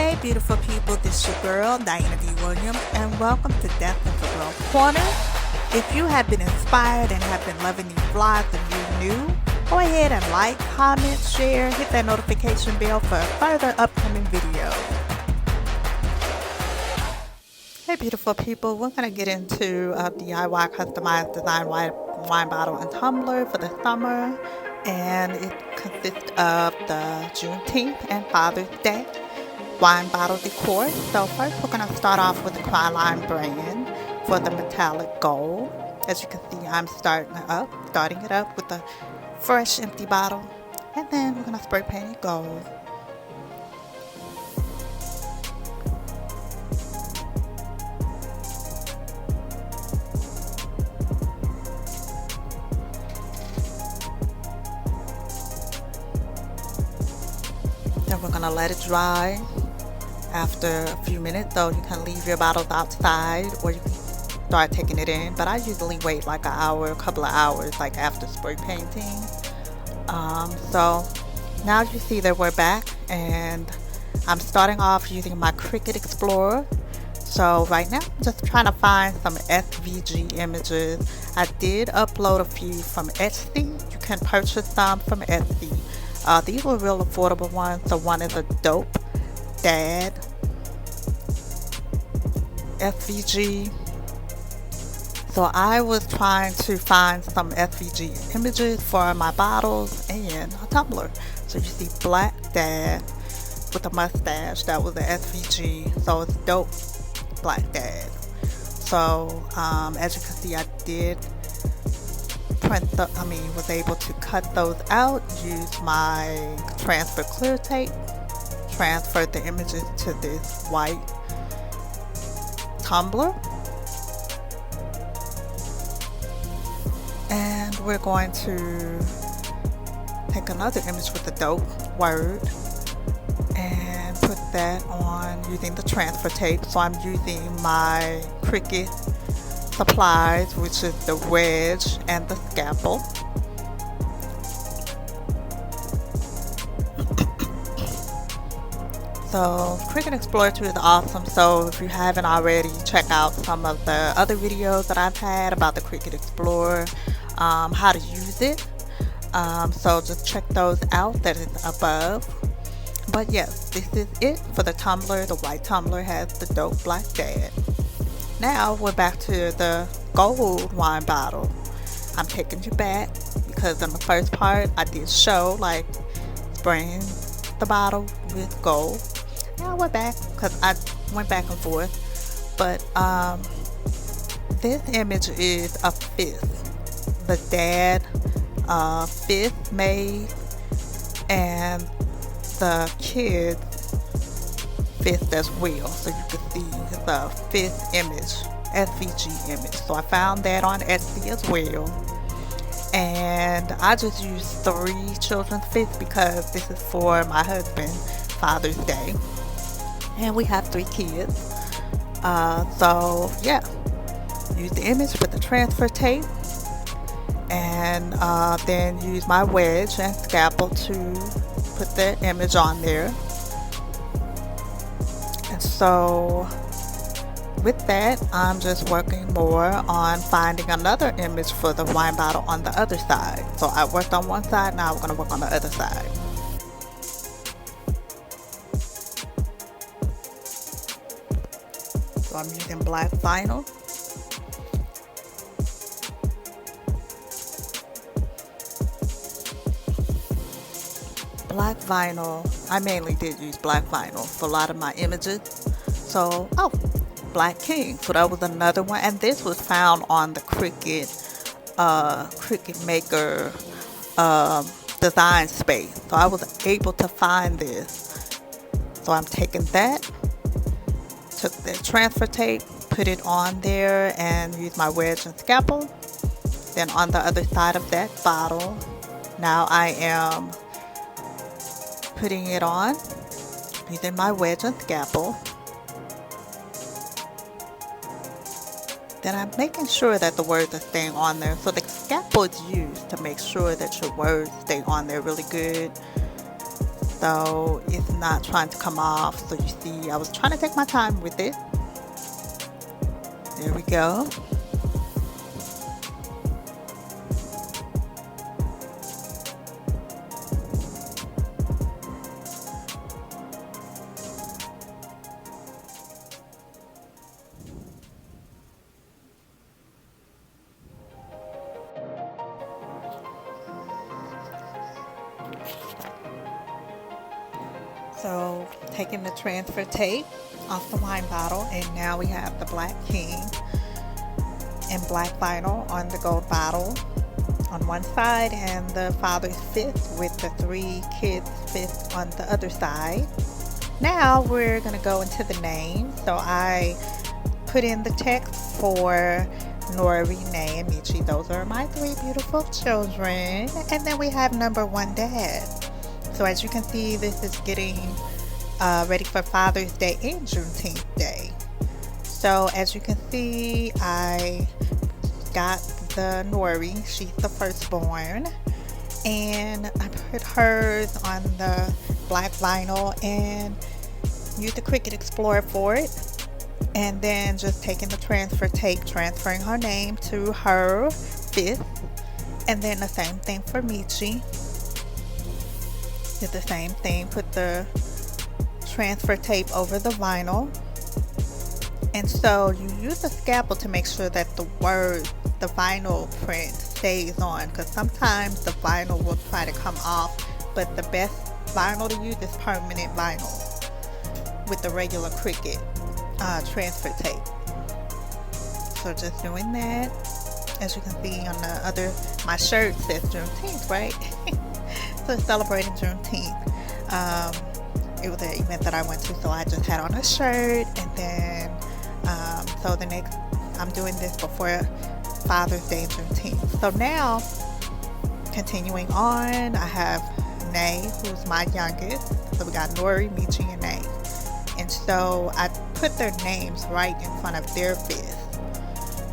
Hey beautiful people, this is your girl Diana D. Williams and welcome to Death in the Girl Corner. If you have been inspired and have been loving these vlogs and you're new, go ahead and like, comment, share, hit that notification bell for further upcoming videos. Hey beautiful people, we're going to get into a DIY customized design wine bottle and tumbler for the summer, and it consists of the Juneteenth and Father's Day wine bottle decor. So first we're going to start off with the Krylon Brand for the metallic gold. As you can see, I'm starting it up with a fresh empty bottle, and then we're going to spray paint it gold. Then we're going to let it dry. After a few minutes, though, you can leave your bottles outside or you can start taking it in, but I usually wait like an hour, a couple of hours, like after spray painting. So now you see that we're back, and I'm starting off using my Cricut Explorer. So right now I'm just trying to find some SVG images. I did upload a few from Etsy. You can purchase some from Etsy. These were real affordable ones. So one is a Dope Dad SVG. So I was trying to find some SVG images for my bottles and a tumbler. So you see Black Dad with a mustache, that was the SVG. So it's Dope Black Dad. So as you can see, I did was able to cut those out, use my transfer clear tape, transferred the images to this white tumbler, and we're going to take another image with the dope word and put that on using the transfer tape. So I'm using my Cricut supplies, which is the wedge and the scalpel. So Cricut Explorer 2 is awesome. So if you haven't already, check out some of the other videos that I've had about the Cricut Explorer, how to use it. So just check those out, that is above. But yes, this is it for the tumbler. The white tumbler has the Dope Black Dad. Now we're back to the gold wine bottle. I'm taking you back because in the first part I did show like spraying the bottle with gold. Now we're back because I went back and forth. But this image is a fist. The dad fist made, and the kid's fist as well. So you can see the fist image, SVG image. So I found that on Etsy as well. And I just used 3 children's fists because this is for my husband, Father's Day. And we have 3 kids. So yeah, use the image with the transfer tape, and then use my wedge and scalpel to put the image on there. And so with that, I'm just working more on finding another image for the wine bottle on the other side. So I worked on one side, now we're going to work on the other side. So I'm using black vinyl. Black vinyl, I mainly did use black vinyl for a lot of my images. So, Black King, so that was another one, and this was found on the Cricut Maker design space. So I was able to find this. So I'm taking that, took the transfer tape, put it on there, and use my wedge and scalpel. Then on the other side of that bottle, now I am putting it on using my wedge and scalpel. Then I'm making sure that the words are staying on there. So the scalpel is used to make sure that your words stay on there really good. so it's not trying to come off. So you see, I was trying to take my time with it. There we go. So taking the transfer tape off the wine bottle, and now we have the Black King in black vinyl on the gold bottle on one side, and the father's fist with the 3 kids' fists on the other side. Now we're going to go into the name. So I put in the text for Nori, Nay, and Michi. Those are my 3 beautiful children. And then we have number 1 Dad. So as you can see, this is getting ready for Father's Day and Juneteenth Day. So as you can see, I got the Nori. She's the firstborn. And I put hers on the black vinyl and used the Cricut Explorer for it. And then just taking the transfer tape, transferring her name to her fist. And then the same thing for Michi. Did the same thing, put the transfer tape over the vinyl. And so you use a scalpel to make sure that the vinyl print stays on, because sometimes the vinyl will try to come off, but the best vinyl to use is permanent vinyl with the regular Cricut transfer tape. So just doing that. As you can see on the other, my shirt says Juneteenth, right? So celebrating Juneteenth. It was an event that I went to, so I just had on a shirt, and then so the next, I'm doing this before Father's Day and Juneteenth. So now, continuing on, I have Nay, who's my youngest. So we got Nori, Michi, and Nay. And so I put their names right in front of their fist.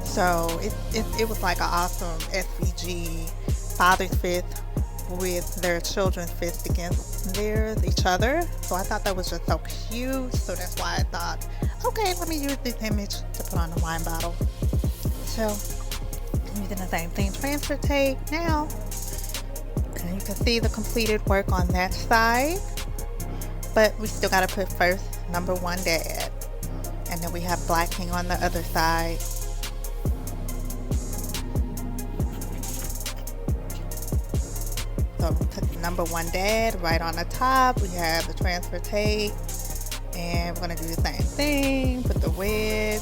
So it was like an awesome SVG, father's fist with their children's fist against each other. So I thought that was just so cute. So that's why I thought, okay, let me use this image to put on the wine bottle. So I'm using the same thing, transfer tape now. And you can see the completed work on that side. But we still got to put first number 1 Dad. And then we have Black King on the other side. So put number 1 Dad right on the top. We have the transfer tape, and we're going to do the same thing. Put the wedge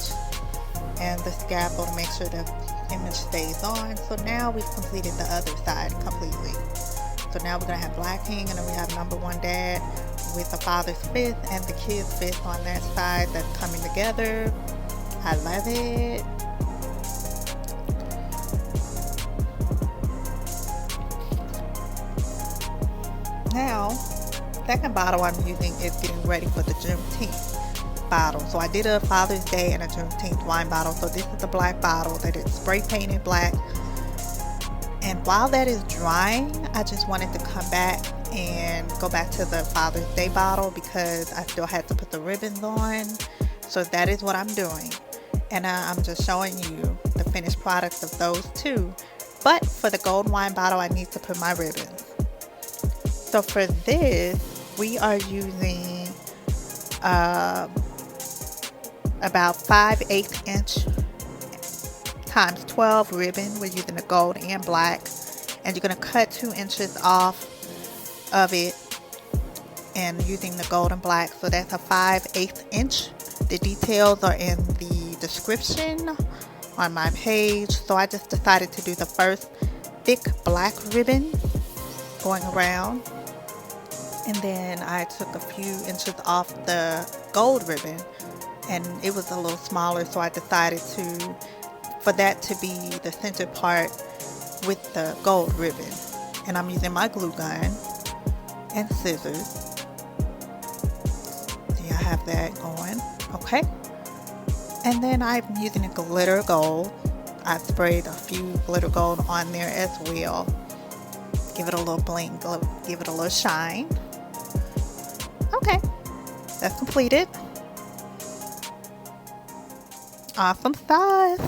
and the scalpel to make sure the image stays on. So now we've completed the other side completely. So now we're going to have Black King, and then we have number 1 Dad with the father's fist and the kid's fist on that side that's coming together. I love it. Now, second bottle I'm using is getting ready for the Juneteenth bottle. So I did a Father's Day and a Juneteenth wine bottle. So this is the black bottle that is spray painted black. And while that is drying, I just wanted to come back and go back to the Father's Day bottle because I still had to put the ribbons on. So that is what I'm doing. And I'm just showing you the finished product of those two. But for the gold wine bottle, I need to put my ribbons. So for this, we are using about 5/8 inch times 12 ribbon. We're using the gold and black, and you're going to cut 2 inches off of it and using the gold and black. So that's a 5/8 inch. The details are in the description on my page. So I just decided to do the first thick black ribbon going around, and then I took a few inches off the gold ribbon, and it was a little smaller, so I decided for that to be the center part with the gold ribbon. And I'm using my glue gun and scissors. See, I have that going. Okay, and then I'm using a glitter gold. I sprayed a few glitter gold on there as well. Give it a little bling, give it a little shine. that's completed. Awesome size.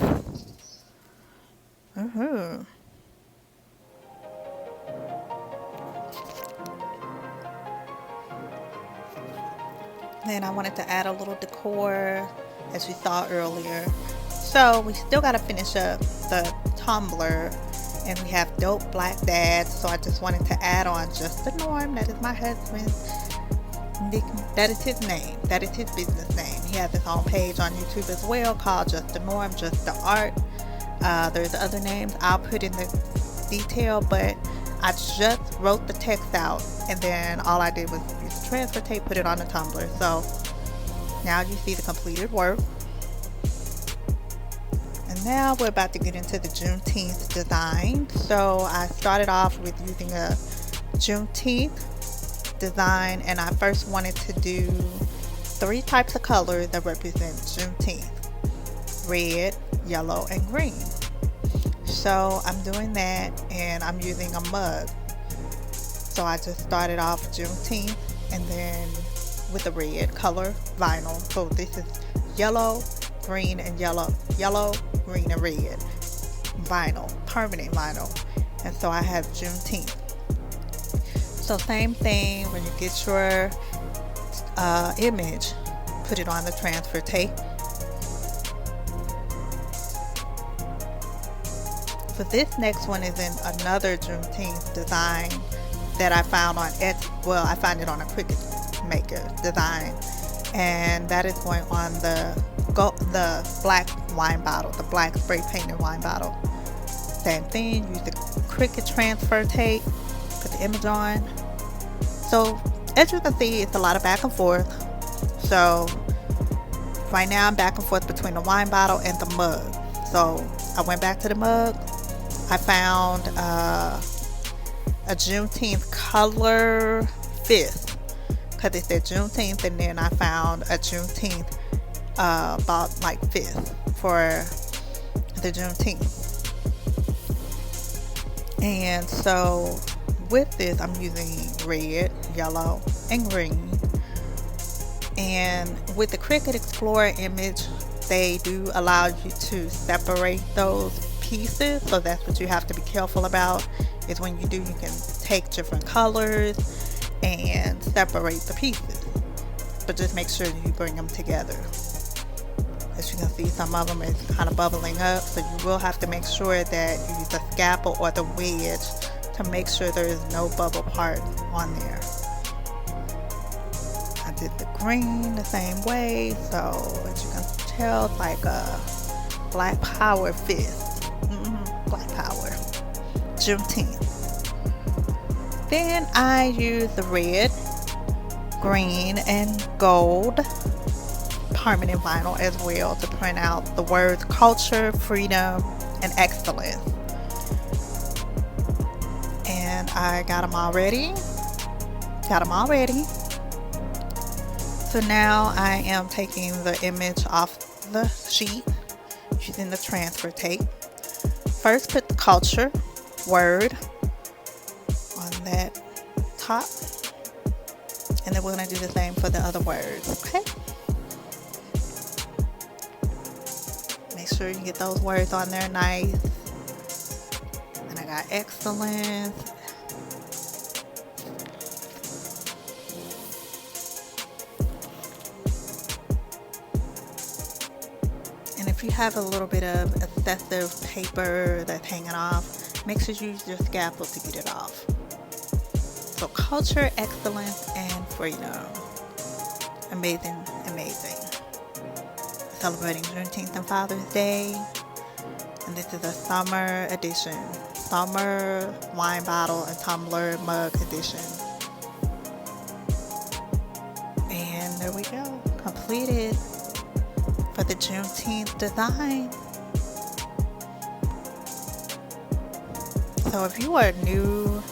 Then I wanted to add a little decor, as we saw earlier. So we still got to finish up the tumbler, and we have Dope Black Dad. So I just wanted to add on Just the Norm. That is my husband. That is his name. That is his business name. He has his own page on YouTube as well called Just the Norm, Just the Art. There's other names I'll put in the detail, but I just wrote the text out, and then all I did was use the transfer tape, put it on the tumbler. So now you see the completed work. And now we're about to get into the Juneteenth design. So I started off with using a Juneteenth design, and I first wanted to do 3 types of colors that represent Juneteenth: red, yellow, and green. So I'm doing that, and I'm using a mug. So I just started off Juneteenth, and then with the red color vinyl. So this is yellow, green, and yellow, green, and red vinyl, permanent vinyl. And so I have Juneteenth. So same thing, when you get your image, put it on the transfer tape. So this next one is in another Juneteenth design that I found on Etsy. Well, I found it on a Cricut Maker design, and that is going on the black wine bottle, the black spray painted wine bottle. Same thing, use the Cricut transfer tape, put the image on. So as you can see, it's a lot of back and forth. So right now I'm back and forth between the wine bottle and the mug. So I went back to the mug. I found a Juneteenth color 5th, because it said Juneteenth, and then I found a Juneteenth about like 5th for the Juneteenth. And so with this, I'm using red, yellow, and green. And with the Cricut Explorer image, they do allow you to separate those pieces. So that's what you have to be careful about, is when you do, you can take different colors and separate the pieces. But just make sure you bring them together. As you can see, some of them is kind of bubbling up, so you will have to make sure that you use the scalpel or the wedge to make sure there is no bubble part on there. I did the green the same way, so as you can tell, it's like a Black Power fist. Black Power Juneteenth. Then I use the red, green, and gold permanent vinyl as well to print out the words culture, freedom, and excellence. And I got them all ready. So now I am taking the image off the sheet using the transfer tape. First, put the culture word on that top, and then we're going to do the same for the other words. Okay, make sure you get those words on there nice. And I got excellence. If you have a little bit of excessive paper that's hanging off, make sure you use your scalpel to get it off. So culture, excellence, and freedom. Amazing, amazing. Celebrating Juneteenth and Father's Day. And this is a summer edition. Summer wine bottle and tumbler mug edition. And there we go. Completed for the Juneteenth design. So if you are new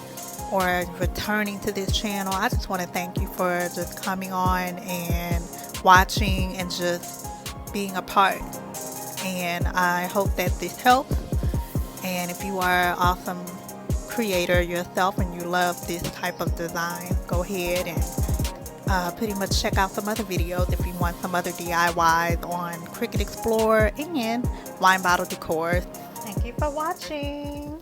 or returning to this channel, I just want to thank you for just coming on and watching and just being a part. And I hope that this helps. And if you are an awesome creator yourself and you love this type of design, go ahead and pretty much check out some other videos if you want some other DIYs on Cricut Explorer and Wine Bottle Decor. Thank you for watching.